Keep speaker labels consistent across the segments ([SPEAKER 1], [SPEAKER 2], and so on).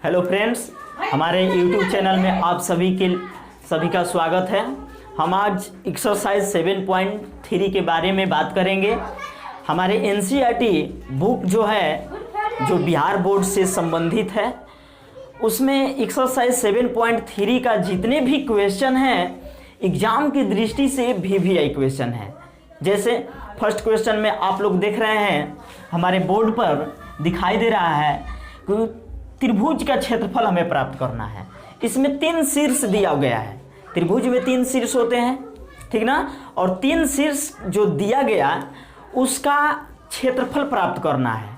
[SPEAKER 1] Hello friends, हमारे YouTube channel में आप सभी का स्वागत है। हम आज एक्सरसाइज 7.3 के बारे में बात करेंगे। हमारे NCERT बुक जो है, जो बिहार बोर्ड से संबंधित है, उसमें एक्सरसाइज 7.3 का जितने भी क्वेश्चन हैं एग्जाम की दृष्टि से VVI क्वेश्चन है। जैसे फर्स्ट क्वेश्चन में आप लोग देख रहे हैं, हमारे बोर्ड पर दिखाई दे रहा है कि त्रिभुज का क्षेत्रफल हमें प्राप्त करना है। इसमें 3 शीर्ष दिया गया है। त्रिभुज में 3 शीर्ष होते हैं, ठीक ना। और 3 शीर्ष जो दिया गया उसका क्षेत्रफल प्राप्त करना है।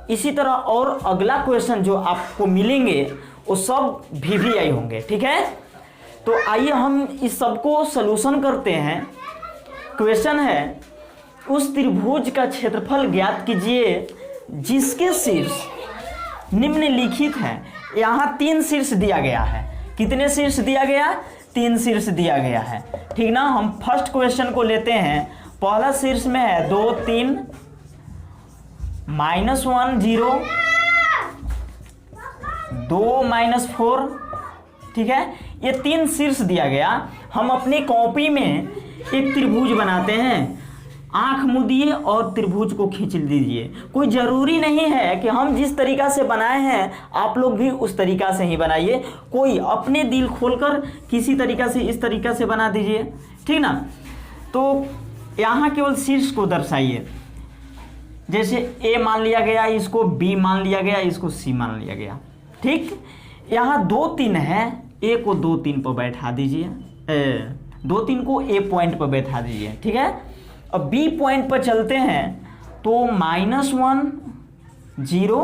[SPEAKER 1] इसी तरह और अगला क्वेश्चन जो आपको मिलेंगे वो सब VVI होंगे, ठीक है। तो आइए हम इस सबको सलूशन करते हैं। क्वेश्चन है, उस त्रिभुज का क्षेत्रफल ज्ञात कीजिए जिसके शीर्ष निम्नलिखित हैं। यहाँ 3 शीर्ष दिया गया है। कितने शीर्ष दिया गया? 3 शीर्ष दिया गया है, ठीक ना। हम फर्स्ट क्वेश्चन को लेते हैं। पहला शीर्ष में है 2 3 -1 0 2 -4, ठीक है। ये 3 शीर्ष दिया गया। हम अपनी कॉपी में एक त्रिभुज बनाते हैं। आंख मूंदिए और त्रिभुज को खींच दीजिए। कोई ज़रूरी नहीं है कि हम जिस तरीका से बनाए हैं आप लोग भी उस तरीका से ही बनाइए। कोई अपने दिल खोलकर किसी तरीका से इस तरीका से बना दीजिए, ठीक ना। तो यहाँ केवल शीर्ष को दर्शाइए। जैसे A मान लिया गया, इसको B मान लिया गया, इसको C मान लिया गया, ठीक। यहाँ 2 3 है, A को 2 3 पर बैठा दीजिए, 2 3 को A पॉइंट पर बैठा दीजिए, ठीक है। अब B पॉइंट पर चलते हैं तो -1 0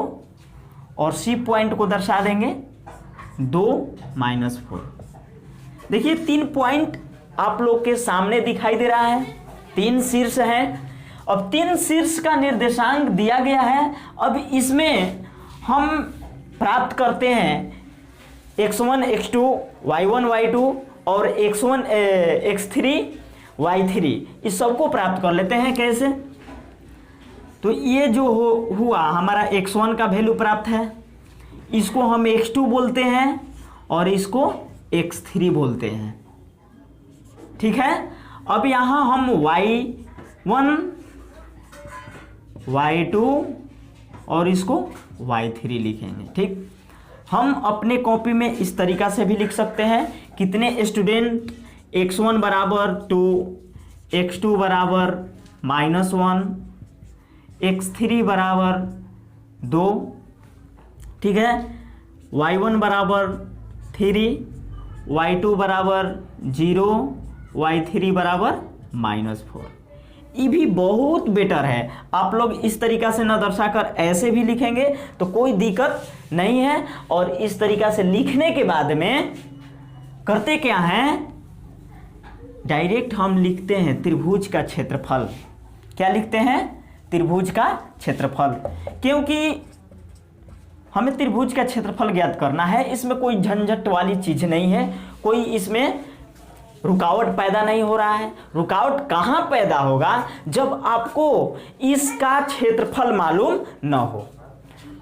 [SPEAKER 1] और C पॉइंट को दर्शा देंगे 2 -4। देखिए 3 पॉइंट आप लोग के सामने दिखाई दे रहा है। 3 शीर्ष हैं। अब 3 शीर्ष का निर्देशांक दिया गया है। अब इसमें हम प्राप्त करते हैं x1 x2 y1 y2 और x1 x3 y3, इस सबको प्राप्त कर लेते हैं। कैसे? तो ये जो हुआ हमारा x1 का वैल्यू प्राप्त है, इसको हम x2 बोलते हैं और इसको x3 बोलते हैं, ठीक है। अब यहाँ हम y1 y2 और इसको y3 लिखेंगे, ठीक। हम अपने कॉपी में इस तरीका से भी लिख सकते हैं। कितने स्टूडेंट? x1 बराबर 2, x2 बराबर -1, x3 बराबर 2, ठीक है। y1 बराबर 3, y2 बराबर 0, y3 बराबर -4। ये भी बहुत बेटर है। आप लोग इस तरीका से न दर्शाकर ऐसे भी लिखेंगे तो कोई दिक्कत नहीं है। और इस तरीका से लिखने के बाद में करते क्या हैं, डायरेक्ट हम लिखते हैं त्रिभुज का क्षेत्रफल। क्या लिखते हैं? त्रिभुज का क्षेत्रफल। क्योंकि हमें त्रिभुज का क्षेत्रफल ज्ञात करना है। इसमें कोई झंझट वाली चीज़ नहीं है, कोई इसमें रुकावट पैदा नहीं हो रहा है। रुकावट कहाँ पैदा होगा? जब आपको इसका क्षेत्रफल मालूम न हो।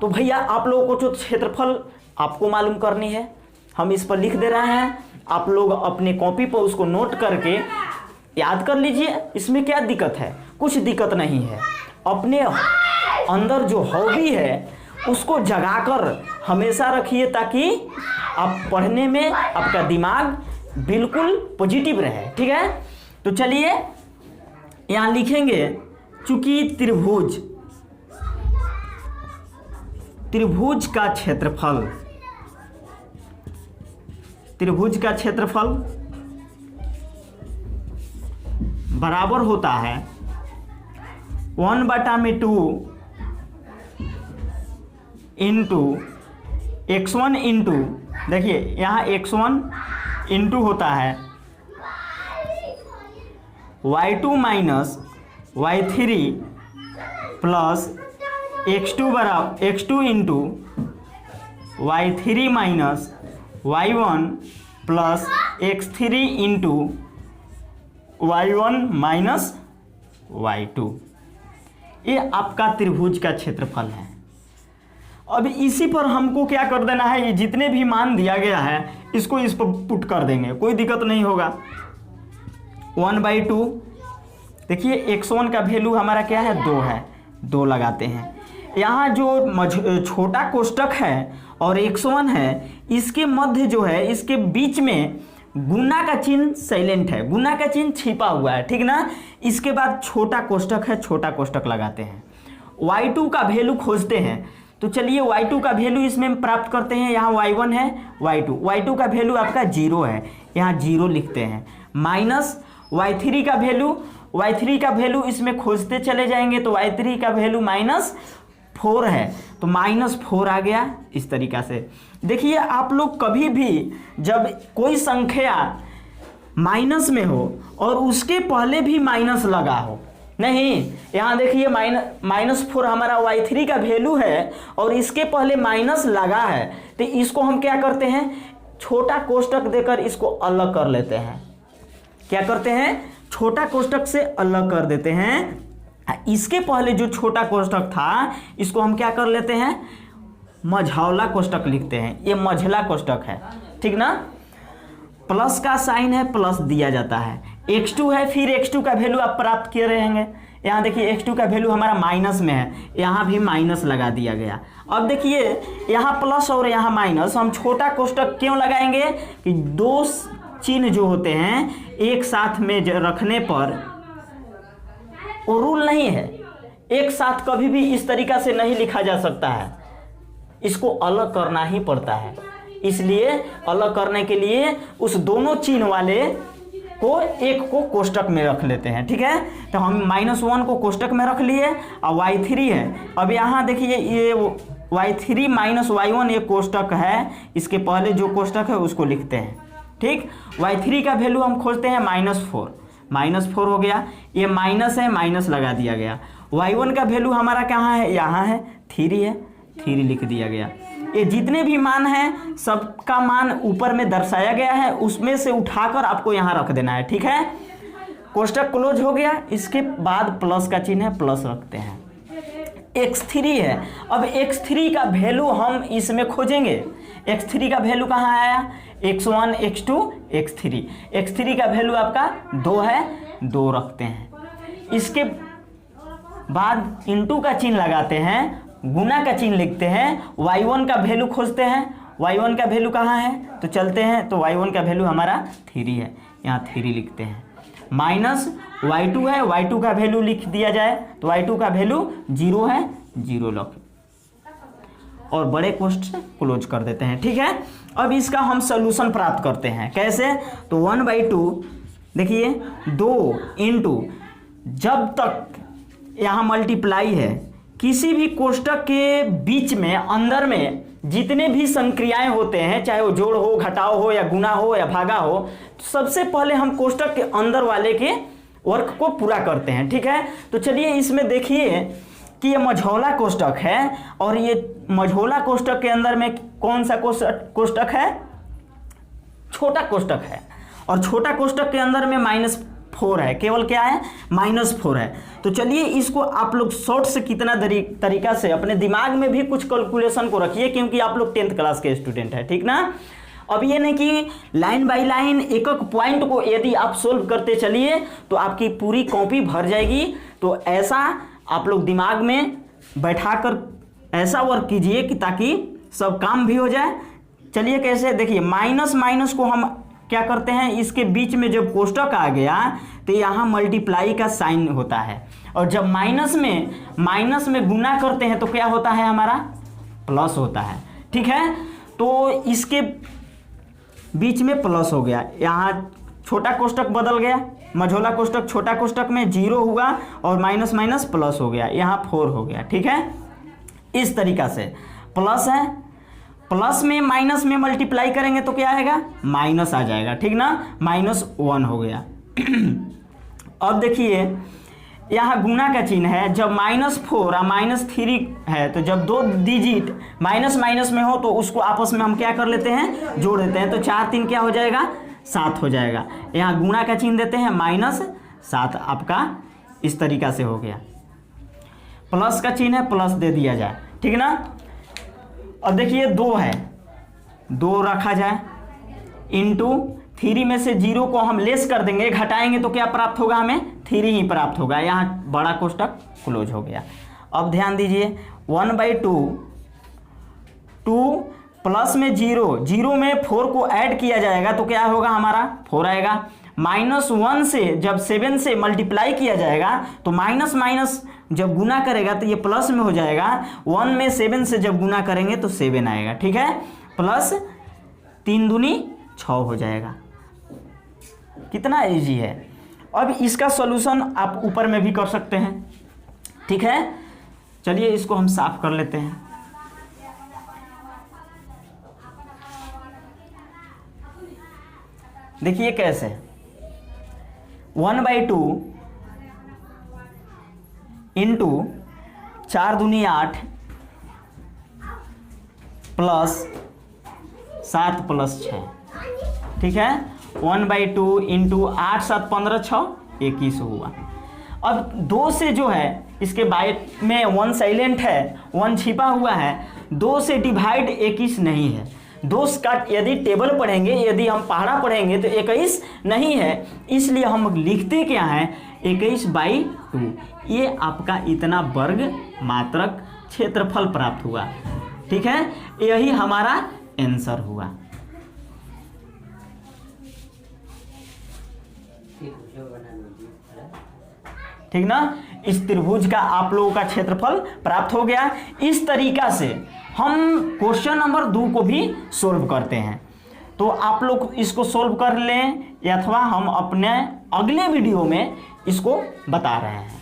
[SPEAKER 1] तो भैया आप लोगों को जो क्षेत्रफल आपको मालूम करनी है, हम इस पर लिख दे रहे हैं। आप लोग अपने कॉपी पर उसको नोट करके याद कर लीजिए। इसमें क्या दिक्कत है? कुछ दिक्कत नहीं है। अपने अंदर जो हॉबी है उसको जगाकर हमेशा रखिए, ताकि आप पढ़ने में आपका दिमाग बिल्कुल पॉजिटिव रहे, ठीक है। तो चलिए यहाँ लिखेंगे, चूंकि त्रिभुज का क्षेत्रफल बराबर होता है 1/2 इंटू x1 इंटू, देखिए यहाँ x1 इंटू होता है y2 minus y3 plus x2 into y3 minus y1 plus x3 into y1 minus y2। ये आपका त्रिभुज का क्षेत्रफल है। अब इसी पर हमको क्या कर देना है, ये जितने भी मान दिया गया है इसको इस पर पुट कर देंगे, कोई दिक्कत नहीं होगा। 1/2 देखिए x1 का वैल्यू हमारा क्या है 2 है, 2 लगाते हैं। यहाँ जो छोटा कोष्टक है और x1 है इसके मध्य जो है इसके बीच में गुना का चिन्ह साइलेंट है, गुना का चिन्ह छिपा हुआ है, ठीक ना। इसके बाद छोटा कोष्टक है, छोटा कोष्टक लगाते हैं। y2 का वैल्यू खोजते हैं, तो चलिए y2 का वैल्यू इसमें प्राप्त करते हैं। यहाँ y1 है, y2 का वैल्यू आपका 0 है, यहाँ 0 लिखते हैं। माइनस y3 का वैल्यू इसमें खोजते चले जाएंगे, तो y3 का वैल्यू -4 है, तो -4 आ गया। इस तरीक़ा से देखिए आप लोग कभी भी जब कोई संख्या माइनस में हो और उसके पहले भी माइनस लगा हो, नहीं, यहाँ देखिए -4 हमारा y3 का वैल्यू है और इसके पहले माइनस लगा है, तो इसको हम क्या करते हैं, छोटा कोष्टक देकर इसको अलग कर लेते हैं। क्या करते हैं, छोटा कोष्टक से अलग कर देते हैं। इसके पहले जो छोटा कोष्टक था इसको हम क्या कर लेते हैं, मझौला कोष्टक लिखते हैं, ये मझला कोष्टक है, ठीक ना। प्लस का साइन है, प्लस दिया जाता है। x2 है, फिर x2 का वैल्यू आप प्राप्त किए रहेंगे। यहाँ देखिए x2 का वैल्यू हमारा माइनस में है, यहाँ भी माइनस लगा दिया गया। अब देखिए यहाँ प्लस और यहाँ माइनस, हम छोटा कोष्टक क्यों लगाएंगे कि 2 चिन्ह जो होते हैं एक साथ में रखने पर वो रूल नहीं है, एक साथ कभी भी इस तरीक़ा से नहीं लिखा जा सकता है, इसको अलग करना ही पड़ता है। इसलिए अलग करने के लिए उस दोनों चिन्ह वाले को एक को कोष्टक में रख लेते हैं, ठीक है। तो हम -1 को कोष्टक में रख लिए और y3 है। अब यहाँ देखिए ये y3 - y1 ये कोष्टक है, इसके पहले जो कोष्टक है उसको लिखते हैं, ठीक। y3 का वैल्यू हम खोजते हैं -4 हो गया, ये माइनस है, माइनस लगा दिया गया। y1 का वैल्यू हमारा कहाँ है, यहाँ है, 3 है, 3 लिख दिया गया। ये जितने भी मान हैं सबका मान ऊपर में दर्शाया गया है, उसमें से उठाकर आपको यहाँ रख देना है, ठीक है। कोष्टक क्लोज हो गया, इसके बाद प्लस का चिन्ह है, प्लस रखते हैं। x3 है, अब x3 का वैल्यू हम इसमें खोजेंगे। x3 का वैल्यू कहाँ आया, x1 x2 x3 का वैल्यू आपका 2 है, 2 रखते हैं। इसके बाद इंटू का चिन्ह लगाते हैं, गुना का चिन्ह लिखते हैं, y1 का वैल्यू खोजते हैं। y1 का वैल्यू कहाँ है, तो चलते हैं, तो y1 का वैल्यू हमारा 3 है, यहाँ 3 लिखते हैं। माइनस y2 है, y2 का वैल्यू लिख दिया जाए, तो y2 का वैल्यू 0 है, 0 लॉक और बड़े कोष्टक से क्लोज कर देते हैं, ठीक है। अब इसका हम सॉल्यूशन प्राप्त करते हैं, कैसे, तो 1/2 देखिए 2 इंटू, जब तक यहाँ मल्टीप्लाई है, किसी भी कोष्टक के बीच में अंदर में जितने भी संक्रियाएं होते हैं, चाहे वो जोड़ हो, घटाव हो या गुना हो या भागा हो, तो सबसे पहले हम कोष्टक के अंदर वाले के वर्क को पूरा करते हैं, ठीक है। तो चलिए इसमें देखिए कि ये मझौला कोष्टक है और ये मझौला कोष्टक के अंदर में कौन सा कोष्टक है, छोटा कोष्टक है, और छोटा कोष्टक के अंदर में -4 है, केवल क्या है, -4 है। तो चलिए इसको आप लोग शॉर्ट से कितना तरीका से अपने दिमाग में भी कुछ कैलकुलेशन को रखिए, क्योंकि आप लोग 10th क्लास के स्टूडेंट हैं, ठीक ना। अब ये नहीं कि लाइन बाय लाइन एक एक पॉइंट को यदि आप सोल्व करते चलिए तो आपकी पूरी कॉपी भर जाएगी। तो ऐसा आप लोग दिमाग में बैठाकर ऐसा वर्क कीजिए कि ताकि सब काम भी हो जाए। चलिए कैसे, देखिए माइनस को हम क्या करते हैं, इसके बीच में जब कोष्टक आ गया तो यहाँ मल्टीप्लाई का साइन होता है, और जब माइनस में गुना करते हैं तो क्या होता है, हमारा प्लस होता है, ठीक है। तो इसके बीच में प्लस हो गया, यहाँ छोटा कोष्टक बदल गया, मझौला कोष्टक छोटा कोष्टक में 0 हुआ और माइनस प्लस हो गया, यहाँ 4 हो गया, ठीक है। इस तरीका से प्लस है, प्लस में माइनस में मल्टीप्लाई करेंगे तो क्या आएगा, माइनस आ जाएगा, ठीक ना, -1 हो गया। अब देखिए यहाँ गुना का चिन्ह है, जब -4 और -3 है, तो जब 2 डिजिट माइनस में हो तो उसको आपस में हम क्या कर लेते हैं, जोड़ देते हैं, तो 4 3 क्या हो जाएगा, 7 हो जाएगा। यहाँ गुना का चिन्ह देते हैं, -7 आपका इस तरीका से हो गया। प्लस का चिन्ह है, प्लस दे दिया जाए, ठीक ना। अब देखिए 2 है, 2 रखा जाए इंटू 3 में से 0 को हम लेस कर देंगे, घटाएंगे तो क्या प्राप्त होगा, हमें 3 ही प्राप्त होगा। यहाँ बड़ा कोष्टक क्लोज हो गया। अब ध्यान दीजिए 1/2, 2 प्लस में 0, 0 में 4 को ऐड किया जाएगा तो क्या होगा, हमारा 4 आएगा। -1 से जब 7 से मल्टीप्लाई किया जाएगा तो माइनस माइनस जब गुना करेगा तो ये प्लस में हो जाएगा। 1 में 7 से जब गुना करेंगे तो 7 आएगा, ठीक है, प्लस 3 दूनी 6 हो जाएगा। कितना इजी है। अब इसका सॉल्यूशन आप ऊपर में भी कर सकते हैं, ठीक है। चलिए इसको हम साफ कर लेते हैं। देखिए कैसे, 1/2 इंटू 4 दूनी 8 प्लस 7 प्लस 6, ठीक है। 1/2 इंटू 8 7 15 6 21 हुआ। अब 2 से जो है इसके बाइट में 1 साइलेंट है, 1 छिपा हुआ है। 2 से डिवाइड 21 नहीं है। 2 का यदि टेबल पढ़ेंगे, यदि हम पहाड़ा पढ़ेंगे तो 21 नहीं है, इसलिए हम लिखते क्या है 21/2। ये आपका इतना वर्ग मात्रक क्षेत्रफल प्राप्त हुआ, ठीक है। यही हमारा आंसर हुआ। ठीक ना। इस त्रिभुज का आप लोगों का क्षेत्रफल प्राप्त हो गया। इस तरीका से हम क्वेश्चन नंबर 2 को भी सोल्व करते हैं। तो आप लोग इसको सोल्व कर लें, अथवा हम अपने अगले वीडियो में इसको बता रहे हैं।